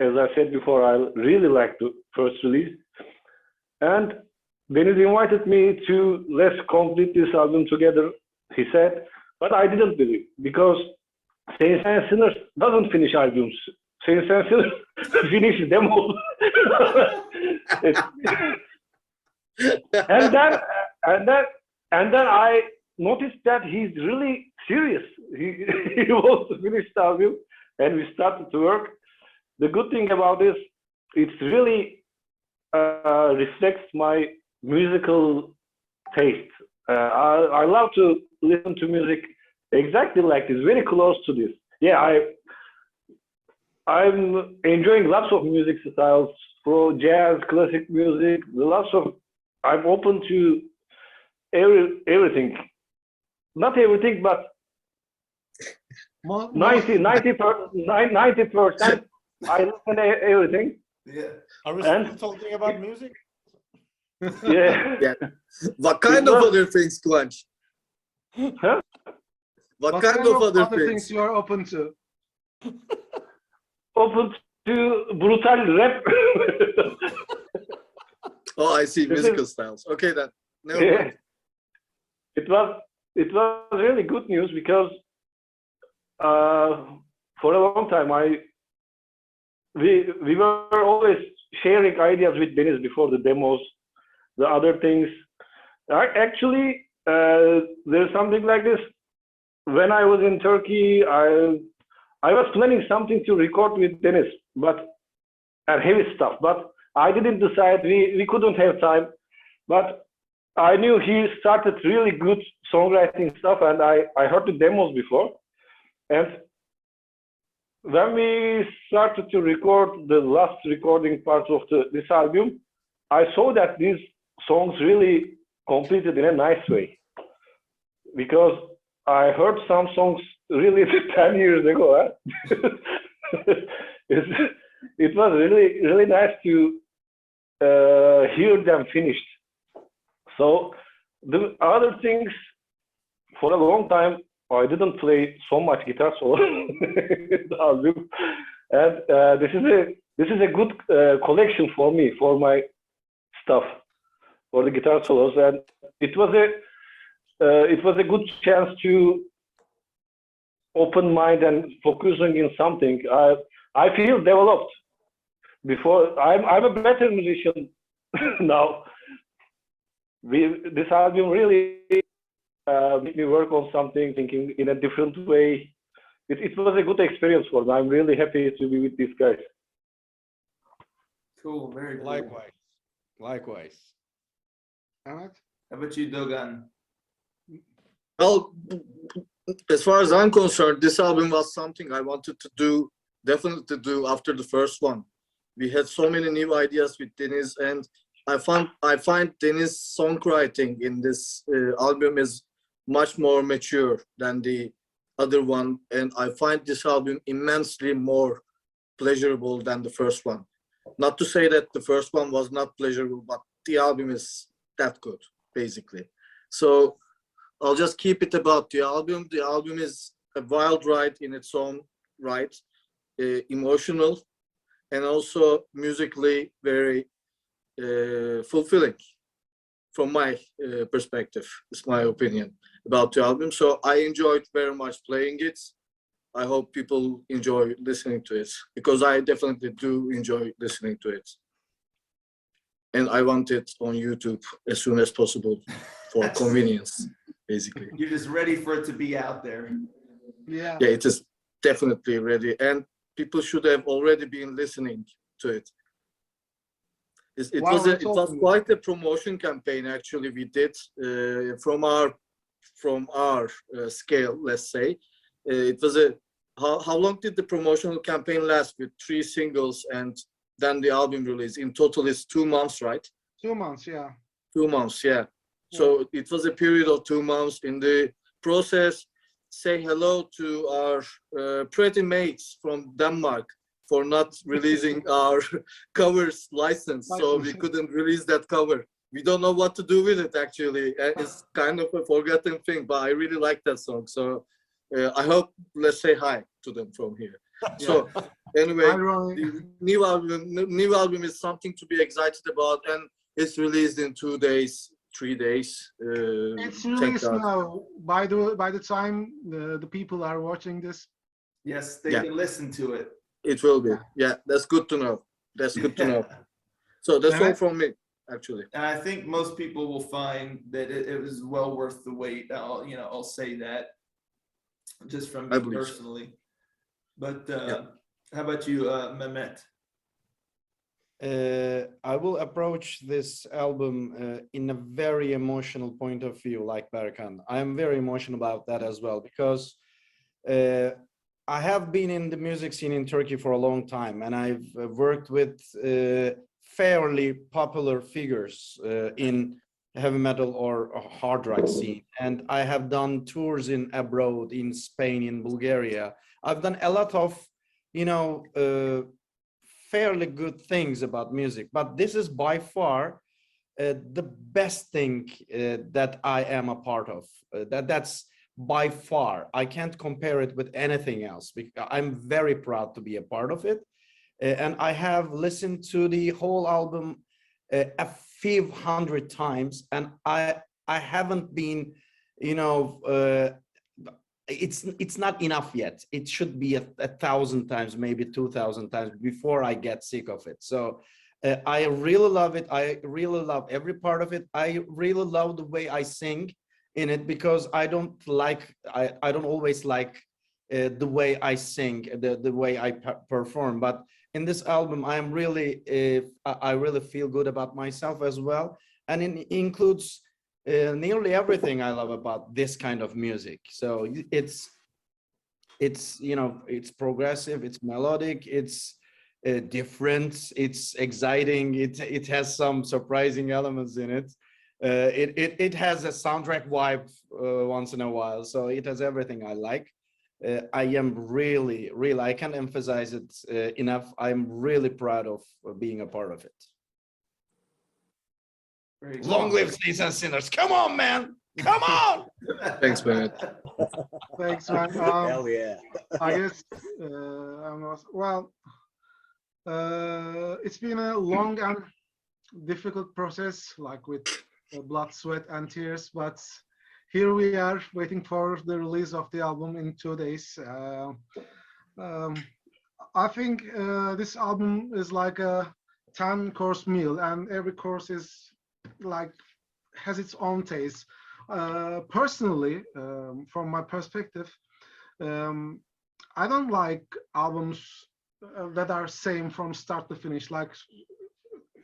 [SPEAKER 6] as I said before, I really liked the first release. And Deniz invited me to let's complete this album together, he said, but I didn't believe because Saints and Sinners doesn't finish albums. Saints and Sinners finish demos. and then I noticed that he's really serious. He wants to finish the album, and we started to work. The good thing about this, it's really reflects my musical taste. I love to listen to music exactly like this, very close to this. Yeah, I'm enjoying lots of music styles, from jazz, classic music, I'm open to everything. Not everything, but 90% I listen to everything.
[SPEAKER 1] Yeah.
[SPEAKER 3] Are we
[SPEAKER 6] And-
[SPEAKER 3] still talking about music?
[SPEAKER 6] Yeah.
[SPEAKER 4] Yeah. What kind of other things, Kıvanç?
[SPEAKER 6] Huh?
[SPEAKER 4] What kind of other
[SPEAKER 2] things
[SPEAKER 4] things?
[SPEAKER 2] you are open to?
[SPEAKER 6] Open to brutal rap.
[SPEAKER 4] Oh, I see, musical styles. Okay, then. Never
[SPEAKER 6] Yeah.
[SPEAKER 4] mind.
[SPEAKER 6] It was really good news because for a long time we were always sharing ideas with Deniz before the demos, the other things. Actually, there's something like this. When I was in Turkey, I was planning something to record with Deniz, and heavy stuff, but I didn't decide. We couldn't have time, but I knew he started really good songwriting stuff, and I heard the demos before. And when we started to record the last recording part of this album, I saw that these songs really completed in a nice way. Because I heard some songs really 10 years ago. Huh? It was really, really nice to hear them finished. So the other things, for a long time, I didn't play so much guitar solo in the album, and this is a good collection for me, for my stuff, for the guitar solos, and it was a good chance to open mind and focusing in something. I feel developed. Before I'm a better musician now. This album really made me work on something, thinking in a different way. It was a good experience for me. I'm really happy to be with these guys.
[SPEAKER 1] Cool. Very cool.
[SPEAKER 3] Likewise. Likewise.
[SPEAKER 2] Evet.
[SPEAKER 1] How about you, Dogan?
[SPEAKER 4] Well, as far as I'm concerned, this album was something I wanted to do, definitely do after the first one. We had so many new ideas with Deniz, and I find Deniz's songwriting in this album is much more mature than the other one, and I find this album immensely more pleasurable than the first one. Not to say that the first one was not pleasurable, but the album is that good, basically. So I'll just keep it about the album. The album is a wild ride in its own right, emotional, and also musically very fulfilling from my perspective. It's my opinion about the album. So I enjoyed very much playing it. I hope people enjoy listening to it because I definitely do enjoy listening to it. And I want it on YouTube as soon as possible for convenience, basically.
[SPEAKER 1] You're just ready for it to be out there.
[SPEAKER 2] Yeah.
[SPEAKER 4] Yeah, it is definitely ready. And people should have already been listening to it. It
[SPEAKER 2] While we're
[SPEAKER 4] was
[SPEAKER 2] talking-
[SPEAKER 4] quite a promotion campaign actually we did from our scale, let's say. It was how long did the promotional campaign last with 3 singles and then the album release? In total it's 2 months, right?
[SPEAKER 2] 2 months, yeah.
[SPEAKER 4] 2 months, yeah. So it was a period of 2 months. In the process, say hello to our pretty mates from Denmark for not releasing our covers license. So we couldn't release that cover. We don't know what to do with it actually. It's kind of a forgotten thing, but I really like that song. So I hope, let's say hi to them from here. So anyway, the new album is something to be excited about, and it's released in 2 days, 3 days.
[SPEAKER 2] It's released now. By the time the people are watching this,
[SPEAKER 1] Yes, they
[SPEAKER 4] Yeah.
[SPEAKER 1] can listen to it.
[SPEAKER 4] It will be. Yeah, that's good to know. That's good to know. So that's all from me, actually.
[SPEAKER 1] And I think most people will find that it was well worth the wait. I'll say that just from
[SPEAKER 4] I
[SPEAKER 1] me
[SPEAKER 4] believe so.
[SPEAKER 1] personally. But
[SPEAKER 4] Yeah.
[SPEAKER 1] how about you, Mehmet?
[SPEAKER 3] I will approach this album in a very emotional point of view, like Berkan. I am very emotional about that as well, because I have been in the music scene in Turkey for a long time, and I've worked with fairly popular figures in heavy metal or hard rock scene. And I have done tours in abroad, in Spain, in Bulgaria. I've done a lot of, fairly good things about music, but this is by far the best thing that I am a part of. That's by far. I can't compare it with anything else, because I'm very proud to be a part of it. And I have listened to the whole album a few hundred times, and I haven't been, it's not enough yet. It should be 1,000 times, maybe 2,000 times before I get sick of it. So I really love it. I really love every part of it. I really love the way I sing in it, because I don't always like the way I sing, the way I perform. But in this album, I really feel good about myself as well, and it includes nearly everything I love about this kind of music. So it's progressive, it's melodic, it's different, it's exciting, it has some surprising elements in it. It has a soundtrack vibe once in a while, so it has everything I like. I am really, I can't emphasize it enough. I'm really proud of being a part of it. Long live Saints and Sinners. Come on, man. Come on.
[SPEAKER 4] Thanks, man.
[SPEAKER 2] thanks, man.
[SPEAKER 5] Hell yeah.
[SPEAKER 2] I guess it's been a long and difficult process, like with blood, sweat, and tears. But here we are, waiting for the release of the album in 2 days. I think this album is like a 10-course meal, and every course is has its own taste. Personally, from my perspective, I don't like albums that are same from start to finish, like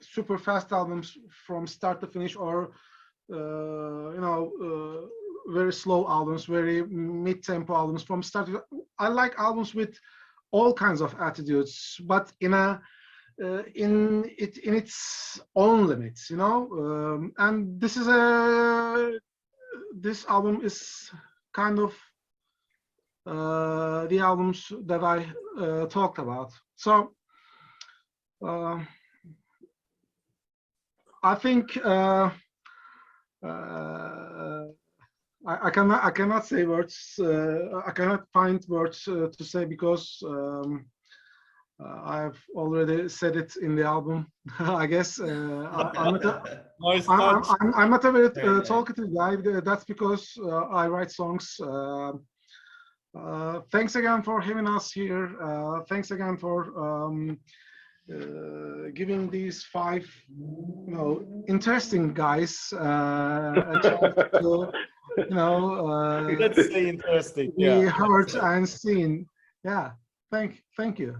[SPEAKER 2] super fast albums from start to finish, or very slow albums, very mid-tempo albums from start. I like albums with all kinds of attitudes, but in its own limits, you know. And this album is kind of the albums that I talked about. So I think I cannot say words. I cannot find words to say because I've already said it in the album. I guess I'm not a very
[SPEAKER 1] Very nice.
[SPEAKER 2] talkative guy. That's because I write songs. Thanks again for having us here. Thanks again for giving these 5, you know, interesting guys a chance to, you know,
[SPEAKER 3] Let's say interesting.
[SPEAKER 2] be
[SPEAKER 3] Yeah.
[SPEAKER 2] heard and seen. Yeah, thank you.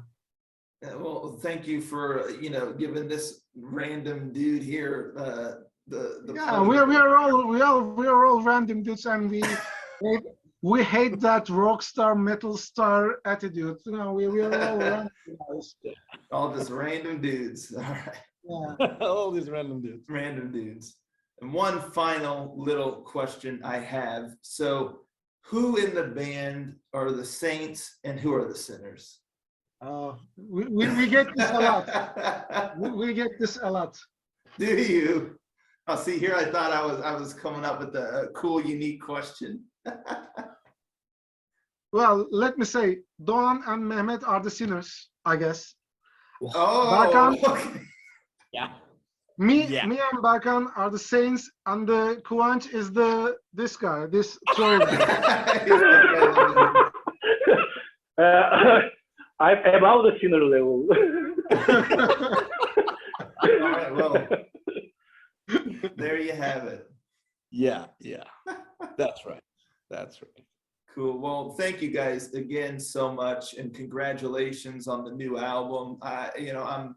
[SPEAKER 1] Well, thank you for, you know, giving this random dude here the
[SPEAKER 2] Yeah,
[SPEAKER 1] pleasure.
[SPEAKER 2] we are all random dudes, and we hate that rock star, metal star attitude. You know, we are all random guys.
[SPEAKER 1] All just random dudes. All right.
[SPEAKER 2] Yeah.
[SPEAKER 3] All these random dudes.
[SPEAKER 1] Random dudes. And one final little question I have. So who in the band are the saints and who are the sinners?
[SPEAKER 2] We get this a lot. We get this a lot.
[SPEAKER 1] Do you? Oh, see here, I thought I was coming up with a cool, unique question.
[SPEAKER 2] Well, let me say, Doğan and Mehmet are the sinners, I guess.
[SPEAKER 1] Oh,
[SPEAKER 2] Barkan,
[SPEAKER 1] okay.
[SPEAKER 3] Yeah.
[SPEAKER 2] me
[SPEAKER 3] Yeah.
[SPEAKER 2] and Barkan are the saints, and the Kıvanç is this guy, this troll guy.
[SPEAKER 6] I'm above the sinner level.
[SPEAKER 1] All right, well, there you have it.
[SPEAKER 3] Yeah. Yeah. That's right. That's right.
[SPEAKER 1] Cool. Well, thank you guys again so much, and congratulations on the new album. You know, I'm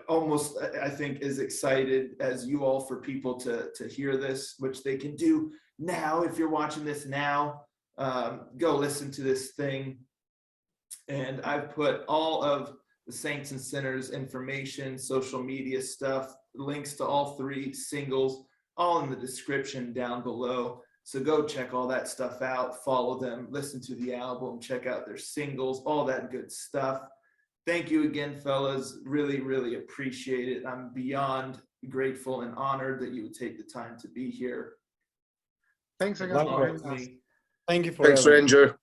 [SPEAKER 1] almost, I think, as excited as you all for people to hear this, which they can do now. If you're watching this now, go listen to this thing. And I've put all of the Saints and Sinners information, social media stuff, links to all 3 singles, all in the description down below. So go check all that stuff out, follow them, listen to the album, check out their singles, all that good stuff. Thank you again, fellas. Really, really appreciate it. I'm beyond grateful and honored that you would take the time to be here.
[SPEAKER 2] Thanks again for having us.
[SPEAKER 3] Thank you for
[SPEAKER 4] Thanks,
[SPEAKER 3] having me.
[SPEAKER 4] Ranger.
[SPEAKER 1] Of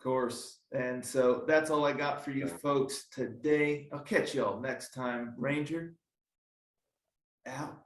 [SPEAKER 1] course. And so that's all I got for you folks today. I'll catch y'all next time. Ranger, out.